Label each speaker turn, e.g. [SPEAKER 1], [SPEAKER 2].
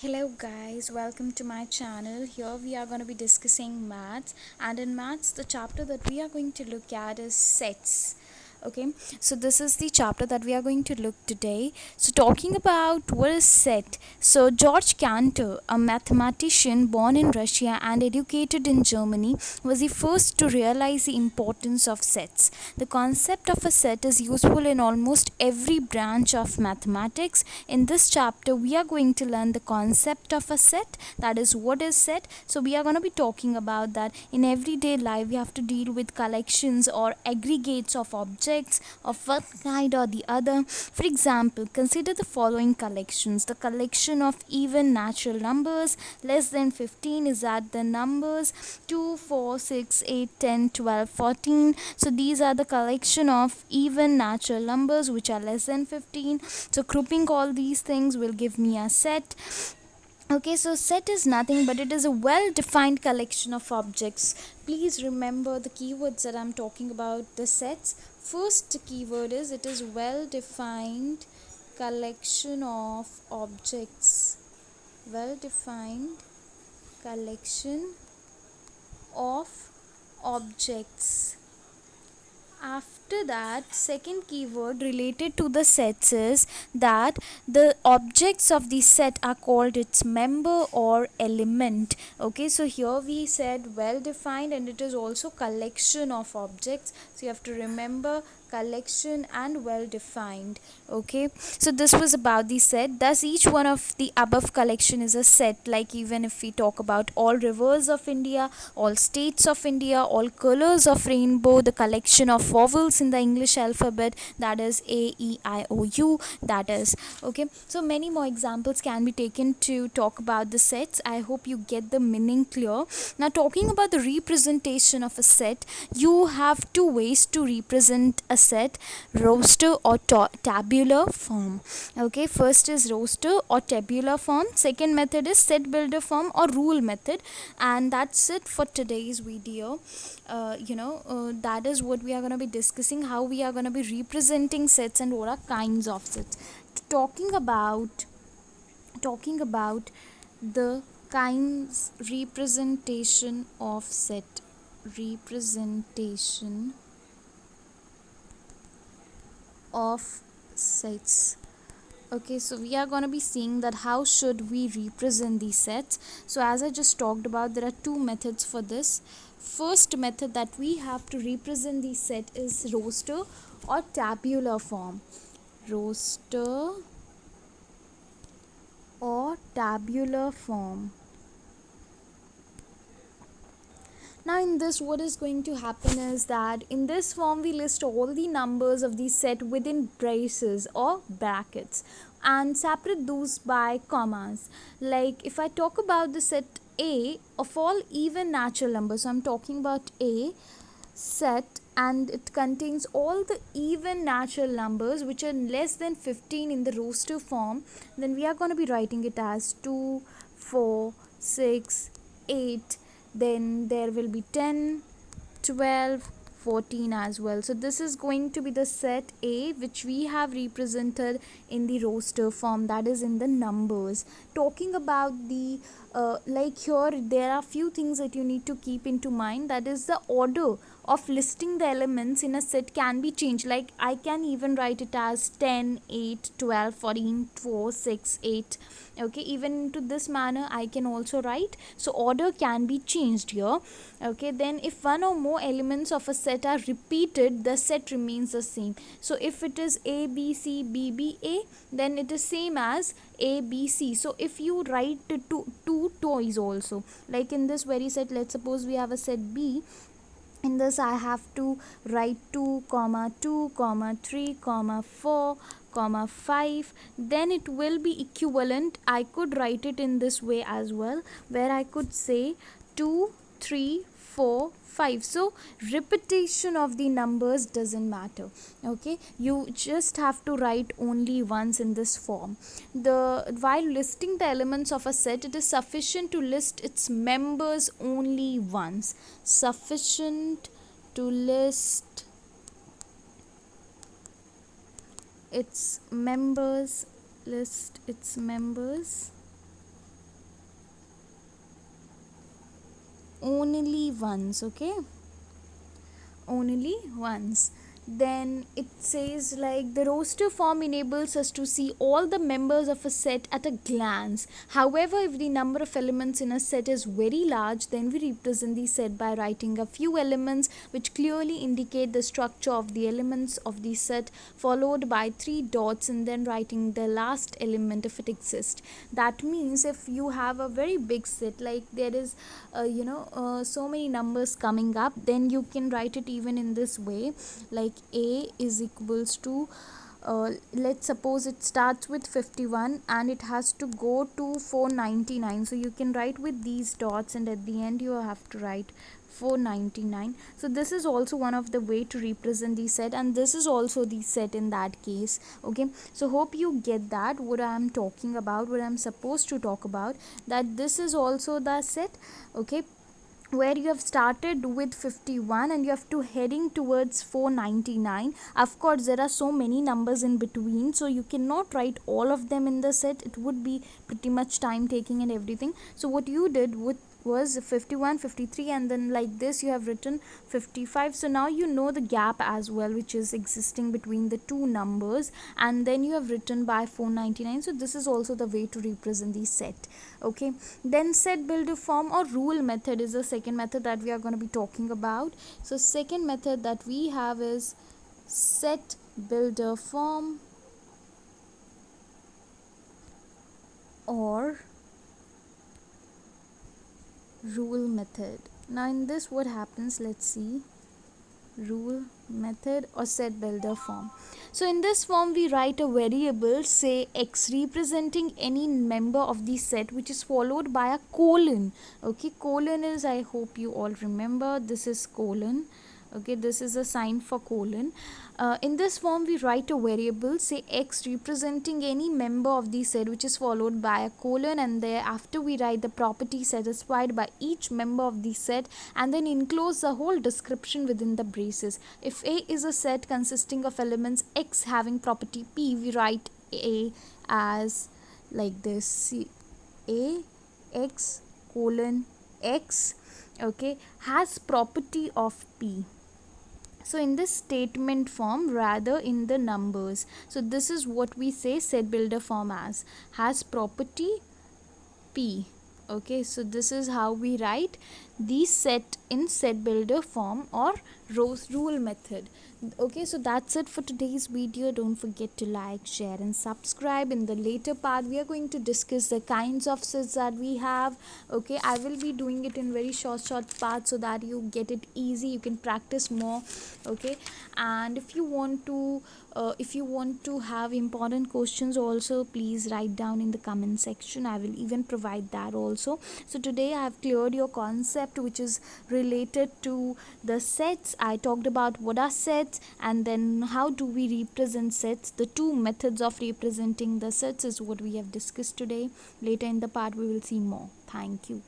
[SPEAKER 1] Hello guys, welcome to my channel. Here we are going to be discussing maths, and in maths the chapter that we are going to look at is sets. Okay, so this is the chapter that we are going to look today. So talking about what is set. So George Cantor, a mathematician born in Russia and educated in Germany, was the first to realize the importance of sets. The concept of a set is useful in almost every branch of mathematics. In this chapter we are going to learn the concept of a set, that is what is set. So we are going to be talking about that. In everyday life we have to deal with collections or aggregates of objects of one kind or the other. For example, consider the following collections. The collection of even natural numbers less than 15 is that the numbers 2, 4, 6, 8, 10, 12, 14. So these are the collection of even natural numbers which are less than 15. So grouping all these things will give me a set. Okay, so set is nothing but it is a well defined collection of objects. Please remember the keywords that I'm talking about the sets. First keyword is it is well defined collection of objects. Well defined collection of objects. After that, second keyword related to the sets is that the objects of the set are called its member or element. Okay, so here we said well defined and it is also collection of objects. So you have to remember collection and well defined. Okay, so this was about the set. Thus each one of the above collection is a set. Like even if we talk about all rivers of India, all states of India, all colors of rainbow, the collection of vowels in the English alphabet, that is A, E, I, O, U, that is. Okay, so many more examples can be taken to talk about the sets. I hope you get the meaning clear. Now talking about the representation of a set, you have two ways to represent a set: roster or tabular form. Okay, first is roster or tabular form, second method is set builder form or rule method. And that's it for today's video. That is what we are going to be discussing, how we are going to be representing sets and what are kinds of sets. Talking about the kinds representation of set. Representation of sets. Okay, so we are going to be seeing that how should we represent these sets. So as I just talked about, there are two methods for this. First method that we have to represent the set is roster or tabular form. Roster or tabular form. Now in this, what is going to happen is that in this form we list all the numbers of the set within braces or brackets and separate those by commas. Like if I talk about the set A of all even natural numbers, so I'm talking about A set and it contains all the even natural numbers which are less than 15 in the roster form, then we are going to be writing it as 2, 4, 6, 8. Then there will be 10, 12, 14 as well. So this is going to be the set A which we have represented in the roster form, that is in the numbers. Talking about the like here there are few things that you need to keep into mind, that is the order of listing the elements in a set can be changed. Like I can even write it as 10, 8, 12, 14, 4, 6, 8. Okay, even into this manner I can also write. So order can be changed here. Okay, then if one or more elements of a set are repeated, the set remains the same. So if it is A B C B B A, then it is same as A B C. So if you write two toys also, like in this very set, let's suppose we have a set B. In this I have to write 2 comma 2 comma 3 comma 4 comma 5. Then it will be equivalent. I could write it in this way as well, where I could say 2, 3, 4, 5. So repetition of the numbers doesn't matter. Okay, you just have to write only once in this form. While listing the elements of a set, it is sufficient to list its members only once. Sufficient to list its members. List its members only once. Okay, only once. Then it says like the roster form enables us to see all the members of a set at a glance. However, if the number of elements in a set is very large, then we represent the set by writing a few elements which clearly indicate the structure of the elements of the set, followed by three dots, and then writing the last element if it exists. That means if you have a very big set, like there is so many numbers coming up, then you can write it even in this way, like a is equals to let's suppose it starts with 51 and it has to go to 499, so you can write with these dots and at the end you have to write 499. So this is also one of the way to represent the set, and this is also the set in that case. Okay, so hope you get that what I am talking about, what I am supposed to talk about, that this is also the set. Okay, where you have started with 51 and you have to heading towards 499. Of course there are so many numbers in between, so you cannot write all of them in the set, it would be pretty much time taking and everything. So what you did was 51, 53, and then like this you have written 55. So now you know the gap as well which is existing between the two numbers, and then you have written by 499. So this is also the way to represent the set. Okay, then set builder form or rule method is the second method that we are going to be talking about. So second method that we have is set builder form or rule method. Now in this what happens, let's see, rule method or set builder form. So in this form we write a variable, say x, representing any member of the set, which is followed by a colon. Okay, colon is, I hope you all remember, this is colon. Okay, this is a sign for colon. In this form we write a variable, say x, representing any member of the set, which is followed by a colon, and thereafter we write the property satisfied by each member of the set, and then enclose the whole description within the braces. If A is a set consisting of elements x having property p, we write A as like this, see, A x colon x, okay, has property of p. So in this statement form, rather in the numbers, so this is what we say set builder form as, has property p. Okay, so this is how we write the set in set builder form or rule method. Okay, so that's it for today's video. Don't forget to like, share and subscribe. In the later part we are going to discuss the kinds of sets that we have. Okay, I will be doing it in very short parts so that you get it easy, you can practice more. Okay, and if you want to have important questions also, please write down in the comment section, I will even provide that also. So today I have cleared your concept which is related to the sets. I talked about what are sets and then how do we represent sets. The two methods of representing the sets is what we have discussed today. Later in the part we will see more. Thank you.